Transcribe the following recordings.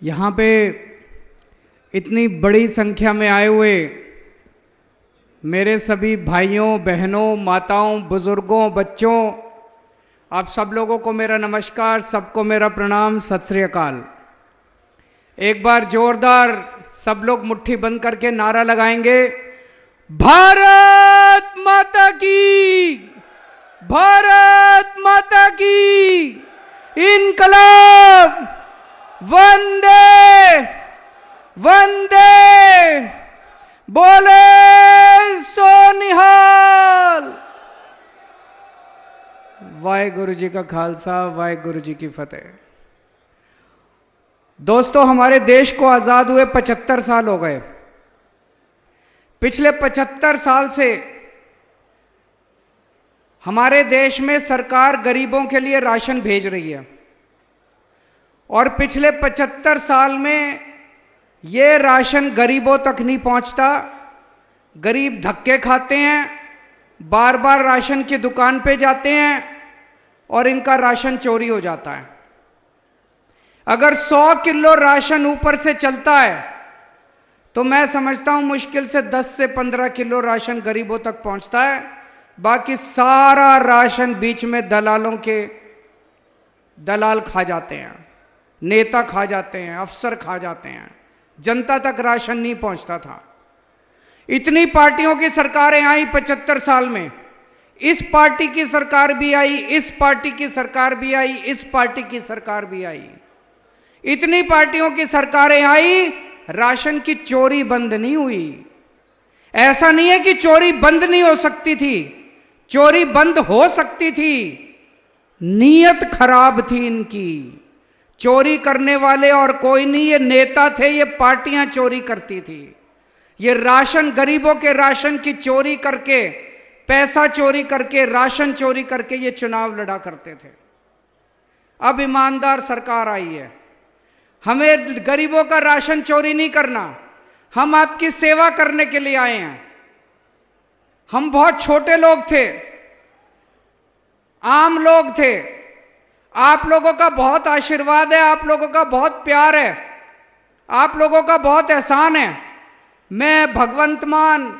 यहाँ पे इतनी बड़ी संख्या में आए हुए मेरे सभी भाइयों, बहनों, माताओं, बुजुर्गों, बच्चों, आप सब लोगों को मेरा नमस्कार, सबको मेरा प्रणाम, सत श्री अकाल। एक बार जोरदार सब लोग मुट्ठी बंद करके नारा लगाएंगे, भारत माता की, भारत माता की, इनकलाब, वंदे वंदे, बोले सो निहाल। वाहेगुरु जी का खालसा, वाहेगुरु जी की फतेह। दोस्तों, हमारे देश को आजाद हुए 75 साल हो गए। पिछले 75 साल से हमारे देश में सरकार गरीबों के लिए राशन भेज रही है और पिछले 75 साल में यह राशन गरीबों तक नहीं पहुंचता। गरीब धक्के खाते हैं, बार बार राशन की दुकान पे जाते हैं और इनका राशन चोरी हो जाता है। अगर 100 किलो राशन ऊपर से चलता है तो मैं समझता हूं मुश्किल से 10 से 15 किलो राशन गरीबों तक पहुंचता है। बाकी सारा राशन बीच में दलाल खा जाते हैं, नेता खा जाते हैं, अफसर खा जाते हैं। जनता तक राशन नहीं पहुंचता था। इतनी पार्टियों की सरकारें आई 75 साल में। इस पार्टी की सरकार भी आई, इस पार्टी की सरकार भी आई, इस पार्टी की सरकार भी आई। इतनी पार्टियों की सरकारें आई, राशन की चोरी बंद नहीं हुई। ऐसा नहीं है कि चोरी बंद नहीं हो सकती थी, चोरी बंद हो सकती थी। नीयत खराब थी इनकी। चोरी करने वाले और कोई नहीं, ये नेता थे, ये पार्टियां चोरी करती थी। ये राशन, गरीबों के राशन की चोरी करके, पैसा चोरी करके, राशन चोरी करके ये चुनाव लड़ा करते थे। अब ईमानदार सरकार आई है। हमें गरीबों का राशन चोरी नहीं करना, हम आपकी सेवा करने के लिए आए हैं। हम बहुत छोटे लोग थे, आम लोग थे। आप लोगों का बहुत आशीर्वाद है, आप लोगों का बहुत प्यार है, आप लोगों का बहुत एहसान है। मैं, भगवंत मान,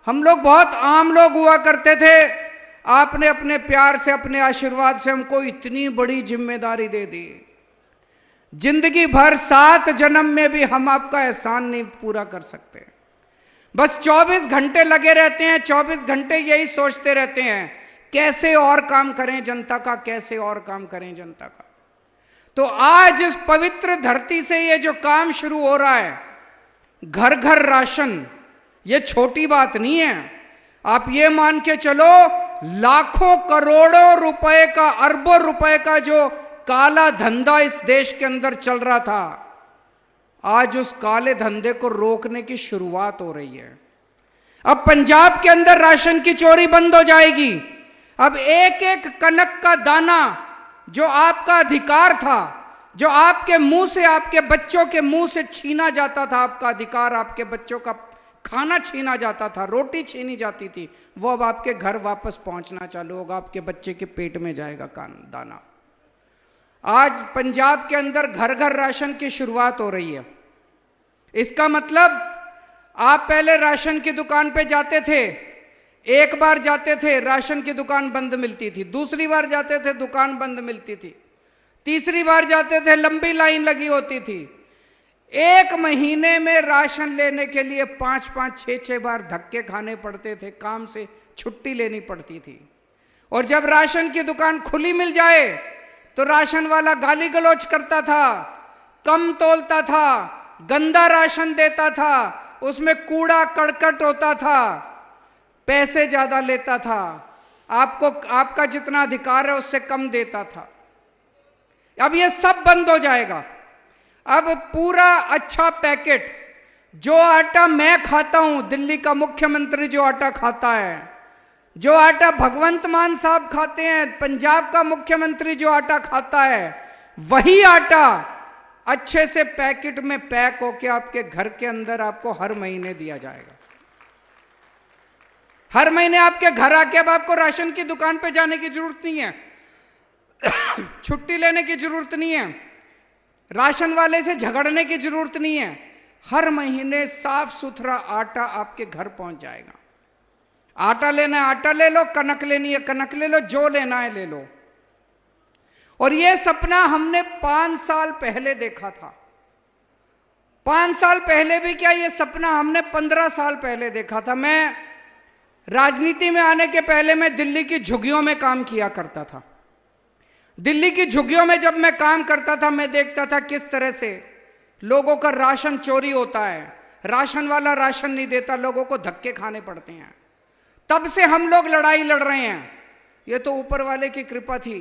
हम लोग बहुत आम लोग हुआ करते थे। आपने अपने प्यार से, अपने आशीर्वाद से हमको इतनी बड़ी जिम्मेदारी दे दी। जिंदगी भर 7 जन्म में भी हम आपका एहसान नहीं पूरा कर सकते। बस 24 घंटे लगे रहते हैं, 24 घंटे यही सोचते रहते हैं कैसे और काम करें जनता का, कैसे और काम करें जनता का। तो आज इस पवित्र धरती से ये जो काम शुरू हो रहा है, घर घर राशन, ये छोटी बात नहीं है। आप ये मान के चलो, लाखों करोड़ों रुपए का, अरबों रुपए का जो काला धंधा इस देश के अंदर चल रहा था, आज उस काले धंधे को रोकने की शुरुआत हो रही है। अब पंजाब के अंदर राशन की चोरी बंद हो जाएगी। अब एक एक कनक का दाना जो आपका अधिकार था, जो आपके मुंह से, आपके बच्चों के मुंह से छीना जाता था, आपका अधिकार, आपके बच्चों का खाना छीना जाता था, रोटी छीनी जाती थी, वो अब आपके घर वापस पहुंचना चालू होगा, आपके बच्चे के पेट में जाएगा दाना। आज पंजाब के अंदर घर घर राशन की शुरुआत हो रही है। इसका मतलब आप पहले राशन की दुकान पे जाते थे, एक बार जाते थे राशन की दुकान बंद मिलती थी, दूसरी बार जाते थे दुकान बंद मिलती थी, तीसरी बार जाते थे लंबी लाइन लगी होती थी। एक महीने में राशन लेने के लिए 5-5, 6-6 बार धक्के खाने पड़ते थे, काम से छुट्टी लेनी पड़ती थी। और जब राशन की दुकान खुली मिल जाए तो राशन वाला गाली गलौज करता था, कम तोलता था, गंदा राशन देता था, उसमें कूड़ा करकट होता था, पैसे ज्यादा लेता था, आपको आपका जितना अधिकार है उससे कम देता था। अब ये सब बंद हो जाएगा। अब पूरा अच्छा पैकेट, जो आटा मैं खाता हूं, दिल्ली का मुख्यमंत्री जो आटा खाता है, जो आटा भगवंत मान साहब खाते हैं, पंजाब का मुख्यमंत्री जो आटा खाता है, वही आटा अच्छे से पैकेट में पैक होके आपके घर के अंदर आपको हर महीने दिया जाएगा। हर महीने आपके घर आके अब आपको राशन की दुकान पे जाने की जरूरत नहीं है, छुट्टी लेने की जरूरत नहीं है। राशन वाले से झगड़ने की जरूरत नहीं है। हर महीने साफ सुथरा आटा आपके घर पहुंच जाएगा। आटा लेना है आटा ले लो, कनक लेनी है कनक ले लो, जो लेना है ले लो। और यह सपना हमने 5 साल पहले देखा था। 5 साल पहले भी क्या, यह सपना हमने 15 साल पहले देखा था। मैं राजनीति में आने के पहले मैं दिल्ली की झुग्गियों में काम किया करता था। दिल्ली की झुग्गियों में जब मैं काम करता था, मैं देखता था किस तरह से लोगों का राशन चोरी होता है। राशन वाला राशन नहीं देता, लोगों को धक्के खाने पड़ते हैं। तब से हम लोग लड़ाई लड़ रहे हैं। यह तो ऊपर वाले की कृपा थी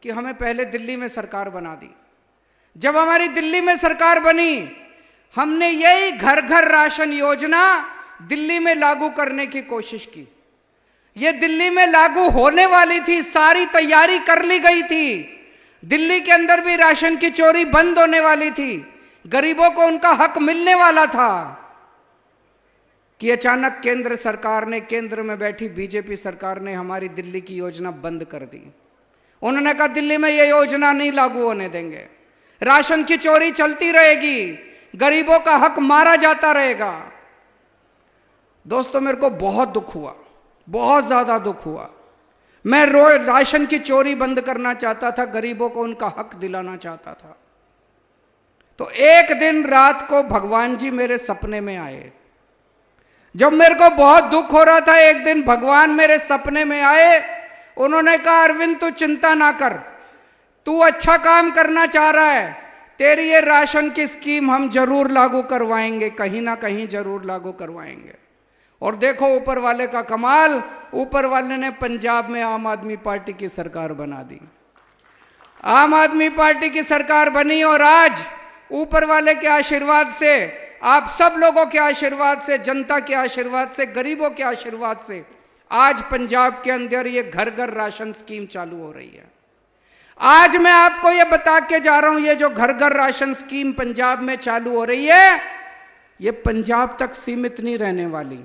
कि हमें पहले दिल्ली में सरकार बना दी। जब हमारी दिल्ली में सरकार बनी, हमने यही घर घर राशन योजना दिल्ली में लागू करने की कोशिश की। यह दिल्ली में लागू होने वाली थी, सारी तैयारी कर ली गई थी। दिल्ली के अंदर भी राशन की चोरी बंद होने वाली थी, गरीबों को उनका हक मिलने वाला था कि अचानक केंद्र सरकार ने, केंद्र में बैठी बीजेपी सरकार ने हमारी दिल्ली की योजना बंद कर दी। उन्होंने कहा दिल्ली में यह योजना नहीं लागू होने देंगे, राशन की चोरी चलती रहेगी, गरीबों का हक मारा जाता रहेगा। दोस्तों, मेरे को बहुत दुख हुआ, बहुत ज्यादा दुख हुआ। मैं रोज राशन की चोरी बंद करना चाहता था, गरीबों को उनका हक दिलाना चाहता था। तो एक दिन रात को भगवान जी मेरे सपने में आए। जब मेरे को बहुत दुख हो रहा था, एक दिन भगवान मेरे सपने में आए। उन्होंने कहा अरविंद तू चिंता ना कर, तू अच्छा काम करना चाह रहा है, तेरी ये राशन की स्कीम हम जरूर लागू करवाएंगे, कहीं ना कहीं जरूर लागू करवाएंगे। और देखो ऊपर वाले का कमाल, ऊपर वाले ने पंजाब में आम आदमी पार्टी की सरकार बना दी। आम आदमी पार्टी की सरकार बनी और आज ऊपर वाले के आशीर्वाद से, आप सब लोगों के आशीर्वाद से, जनता के आशीर्वाद से, गरीबों के आशीर्वाद से आज पंजाब के अंदर ये घर घर राशन स्कीम चालू हो रही है। आज मैं आपको ये बता के जा रहा हूं, ये जो घर घर राशन स्कीम पंजाब में चालू हो रही है, ये पंजाब तक सीमित नहीं रहने वाली।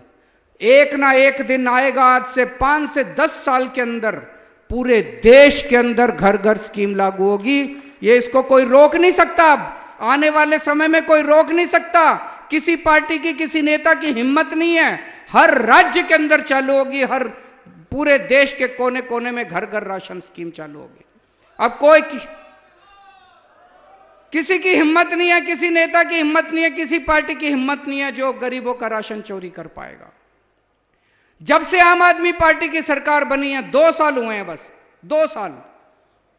एक ना एक दिन आएगा, आज से 5 से 10 साल के अंदर पूरे देश के अंदर घर घर स्कीम लागू होगी। ये इसको कोई रोक नहीं सकता। अब आने वाले समय में कोई रोक नहीं सकता। किसी पार्टी की, किसी नेता की हिम्मत नहीं है। हर राज्य के अंदर चालू होगी, हर पूरे देश के कोने कोने में घर घर राशन स्कीम चालू होगी। अब कोई किसी की हिम्मत नहीं है, किसी नेता की हिम्मत नहीं है, किसी पार्टी की हिम्मत नहीं है जो गरीबों का राशन चोरी कर पाएगा। जब से आम आदमी पार्टी की सरकार बनी है, 2 साल हुए हैं बस, 2 साल,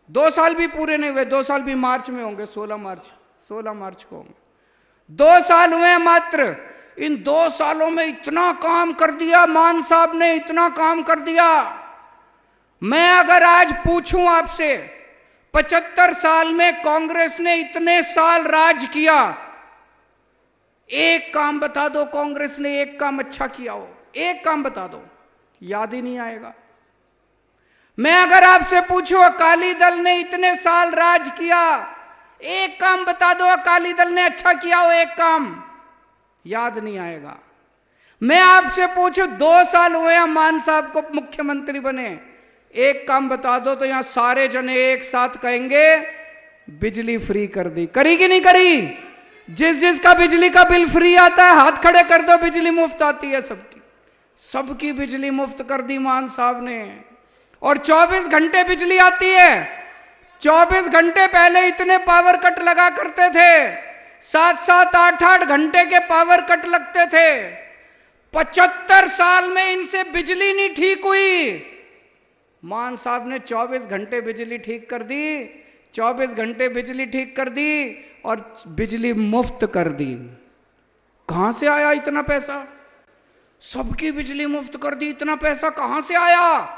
2 साल भी पूरे नहीं हुए, 2 साल भी मार्च में होंगे, 16 मार्च को होंगे। 2 साल हुए हैं मात्र। इन 2 सालों में इतना काम कर दिया मान साहब ने, इतना काम कर दिया। मैं अगर आज पूछूं आपसे, 75 साल में कांग्रेस ने इतने साल राज किया, एक काम बता दो कांग्रेस ने एक काम अच्छा किया हो, एक काम बता दो, याद ही नहीं आएगा। मैं अगर आपसे पूछूं अकाली दल ने इतने साल राज किया, एक काम बता दो अकाली दल ने अच्छा किया हो, एक काम, याद नहीं आएगा। मैं आपसे पूछूं 2 साल हुए हैं मान साहब को मुख्यमंत्री बने, एक काम बता दो तो यहां सारे जने एक साथ कहेंगे बिजली फ्री कर दी। करी कि नहीं करी? जिसका बिजली का बिल फ्री आता है हाथ खड़े कर दो, बिजली मुफ्त आती है सबकी। सबकी बिजली मुफ्त कर दी मान साहब ने। और 24 घंटे बिजली आती है। 24 घंटे पहले इतने पावर कट लगा करते थे, 7-7, 8-8 घंटे के पावर कट लगते थे। 75 साल में इनसे बिजली नहीं ठीक हुई। मान साहब ने 24 घंटे बिजली ठीक कर दी, 24 घंटे बिजली ठीक कर दी और बिजली मुफ्त कर दी। कहां से आया इतना पैसा? सबकी बिजली मुफ्त कर दी, इतना पैसा कहां से आया?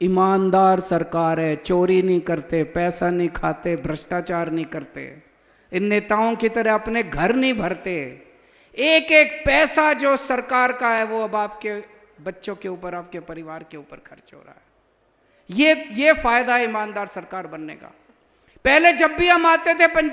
ईमानदार सरकार है, चोरी नहीं करते, पैसा नहीं खाते, भ्रष्टाचार नहीं करते, इन नेताओं की तरह अपने घर नहीं भरते। एक एक पैसा जो सरकार का है वो अब आपके बच्चों के ऊपर, आपके परिवार के ऊपर खर्च हो रहा है। ये फायदा है ईमानदार सरकार बनने का। पहले जब भी हम आते थे पंजाब